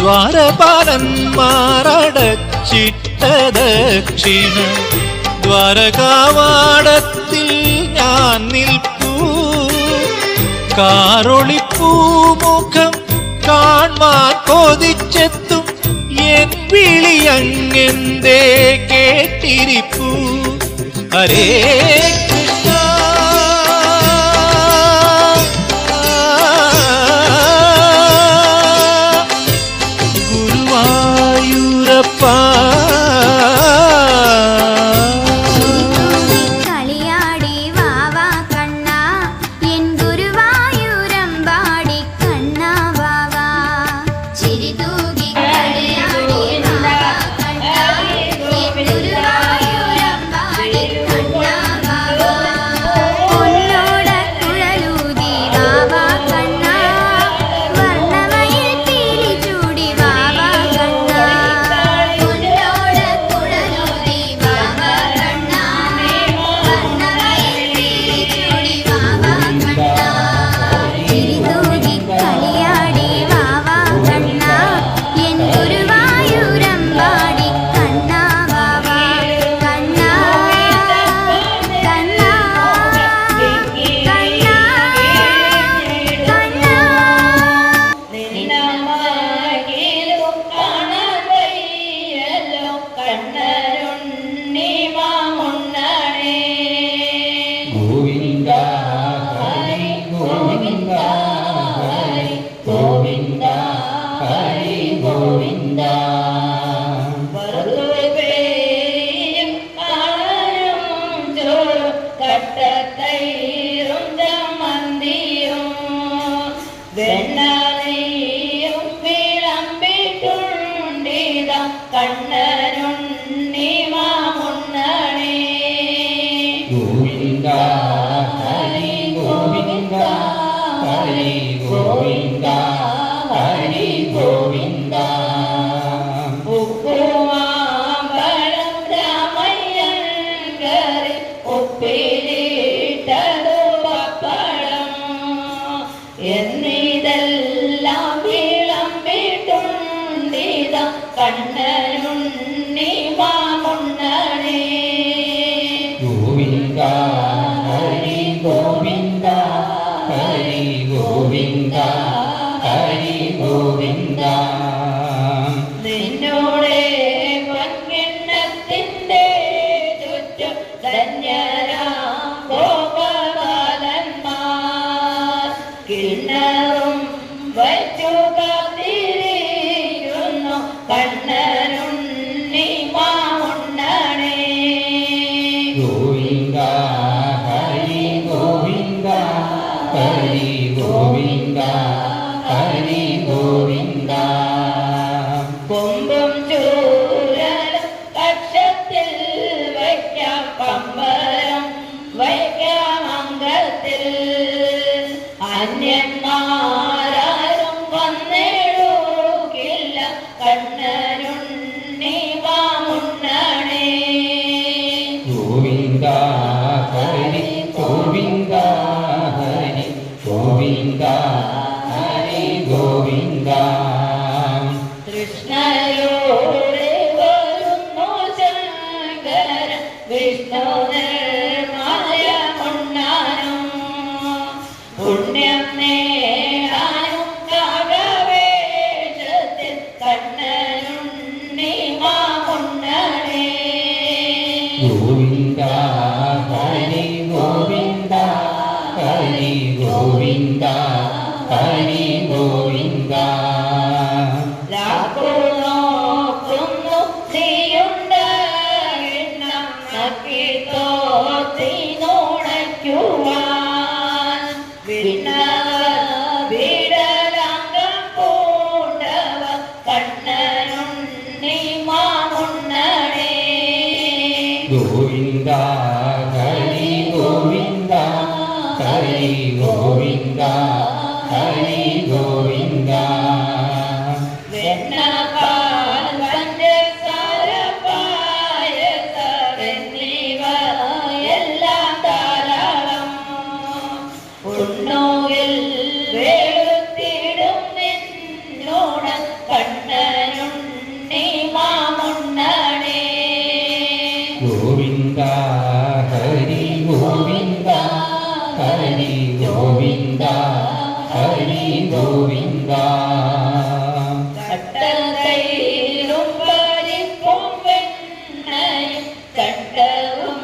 ദ്വാരപാലന്മാരടച്ചിട്ട ദക്ഷിണ ദ്വാരകാവാടത്തിൽ ഞാൻ നിൽപ്പൂ. കാറൊളിപ്പൂമുഖം കാൺമാൻ കൊതിച്ചെത്തും എൻ വിളിയങ്ങെന്തേ കേട്ടിരിപ്പൂ. ഹരേ കൃഷ്ണ ഗുരുവായൂരപ്പ. കണ്ണനുണ്ണി മാമുണ്ണണേ. ഗോവിന്ദ ഹരി ഗോവിന്ദ ഹരി ഗോവിന്ദ ഹരി ഗോവിന്ദ. ഉപ്പുമാമ്പഴം രാമയ്യൻ കറി ഉപ്പിലിട്ടതു പപ്പടം എന്നിതെല്ലാം വിളമ്പിട്ടുണ്ടിത കണ്ണനുണ്ണി മാമുണ്ണണേ. ഗോവിന്ദ ഹരി ഗോവിന്ദ ഹരി ഗോവിന്ദ ഹരി ഗോവിന്ദ. നിന്നോടെ പങ്കിണ്ണത്തിന്റെ ചുറ്റും ധന്യരാം ഗോപബാലന്മാർ കിണ്ണറും വച്ചു കാത്തിരിക്കുന്നു കണ്ണനുണ്ണി മാമുണ്ണണേ. ഗോവിന്ദ ഹരി ഗോവിന്ദ ഹരി ഗോവിന്ദ ഹരി ഗോവിന്ദ. കൊമ്പും ചൂരലും കക്ഷത്തിൽ വയ്ക്കാം പമ്പരം വയ്ക്കാം അംഗത്തിൽ അന്യന്മാരും വന്നിടുകില്ല കണ്ണനുണ്ണി മാമുണ്ണണേ. ഗോവിന്ദ ഹരി ഗോവിന്ദ ഹരി ഗോവിന്ദ ഹരി ഗോവിന്ദ. കൃഷ്ണയോടെ വരുന്നു ശങ്കര വിഷ്ണു നിർമായ മുണ്ണാനും പുണ്യം നേടാനും കാകവേഷത്തിൽ കണ്ണനുണ്ണി മാമുണ്ണണേ. ഗോവിന്ദ ഹരി ഗോവിന്ദ ഹരി ഗോവിന്ദ ഹരി ഗോവിന്ദ. നോക്കുന്നു നീയുണ്ടെണ്ണം നക്കി തോത്തിനുണയ്ക്കുവാൻ വിടലംഗം പൂണ്ടവ കണ്ണനുണ്ണി മാമുണ്ണണേ. ഗോവിന്ദ ഹരി ഗോവിന്ദ ഹരി ഗോവിന്ദ ഹരി ഗോവിന്ദ. വെണ്ണപാൽ പഞ്ചസാര പായസം എന്നിവ എല്ലാം ധാരാളം ഉണ്ണുകിൽ വെളുത്തിടും നിന്നോട് കണ്ണ ഹരി ഗോവിന്ദ ഹരി ഗോവിന്ദ കട്ടകയിലും പരിപ്പും വെണ്ണയും ചട്ടവും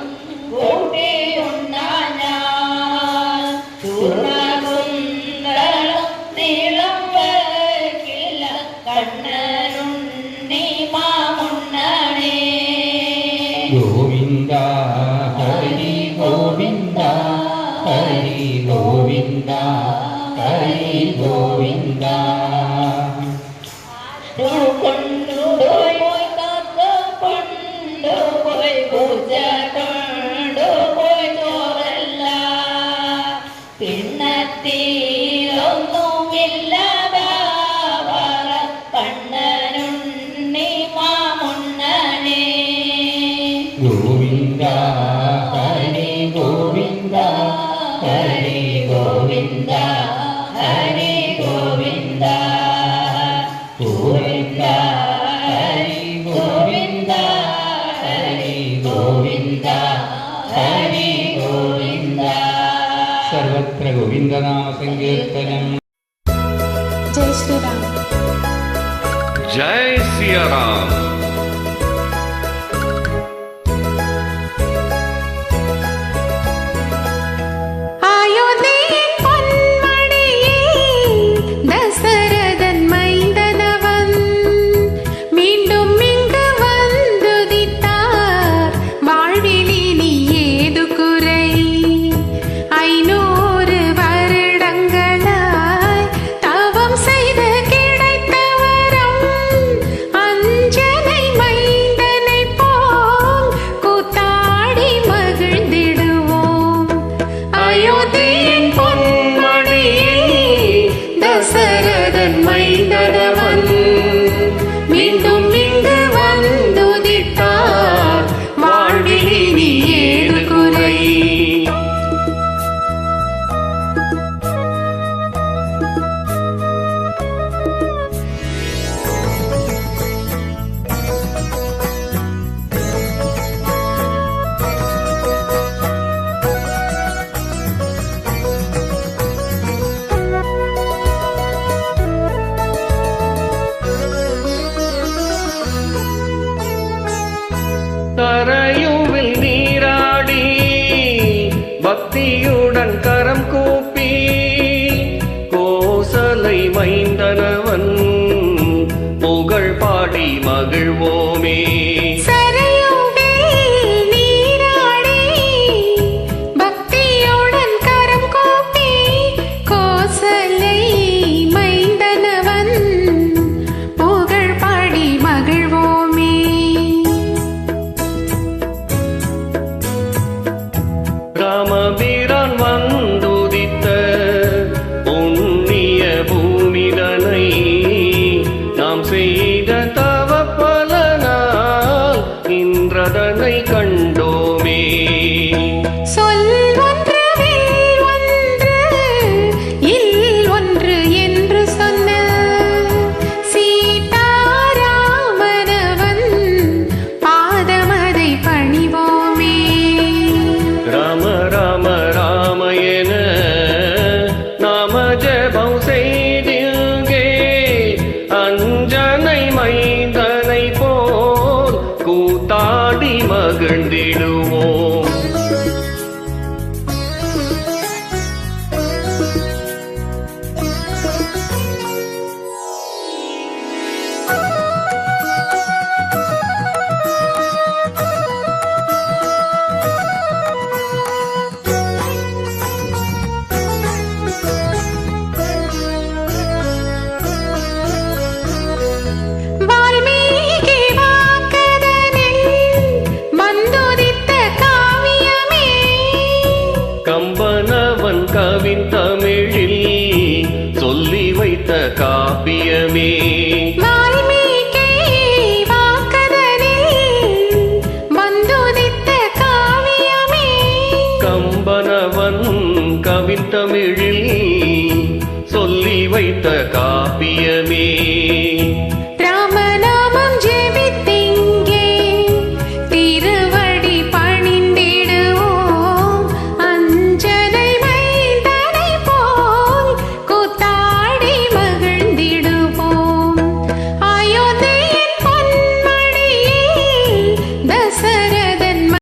കൂട്ടിയുണ്ണാൻ ഞാൻ ചൂർണകുന്തളം നീളം വയ്ക്കില്ല കണ്ണനുണ്ണി മാമുണ്ണണേ ഗോവിന്ദ ഹരി ഗോവിന്ദ ഹരി ഗോവിന്ദ ഹരി ഗോവിന്ദ കൊണ്ടുപോയി കാക്ക കൊണ്ടുപോയി പൂജ കൊണ്ടുപോയി ചോറല്ല പിന്നത്തീരൊന്നുമില്ല ബാവറ കണ്ണനുണ്ണി മാമുണ്ണനേ ഗോവിന്ദ ഹരി ഗോവിന്ദ ഹരി ഗോവിന്ദ ഹരി ഗോവിന്ദ ഗോവിന്ദ ഹരി ഗോവിന്ദ ഹരി ഗോവിന്ദ ഹരി ഗോവിന്ദ സർവത്ര ഗോവിന്ദനാമ സങ്കീർത്തനം. जय श्री राम. जय सिया राम. தரையுவில் நீராடி பக்தியுடன் கரம் கூப்பி கோசலை மைந்தனவன் புகழ் பாடி மகிழ்வோமே. ராமபிரான் வந்துதித்த புண்ணிய பூமிதனை நாம் செய்த தவ பலனால் இன்றதனை கண்டோமே. அஞ்சனை மைந்தனை போல் கூத்தாடி மகிழ்ந்திடுவோம். கம்பனவன் கவின் தமிழில் சொல்லி வைத்த காப்பியமே. கம்பனவன் கவின் தமிழில் சொல்லி வைத்த காப்பியமே.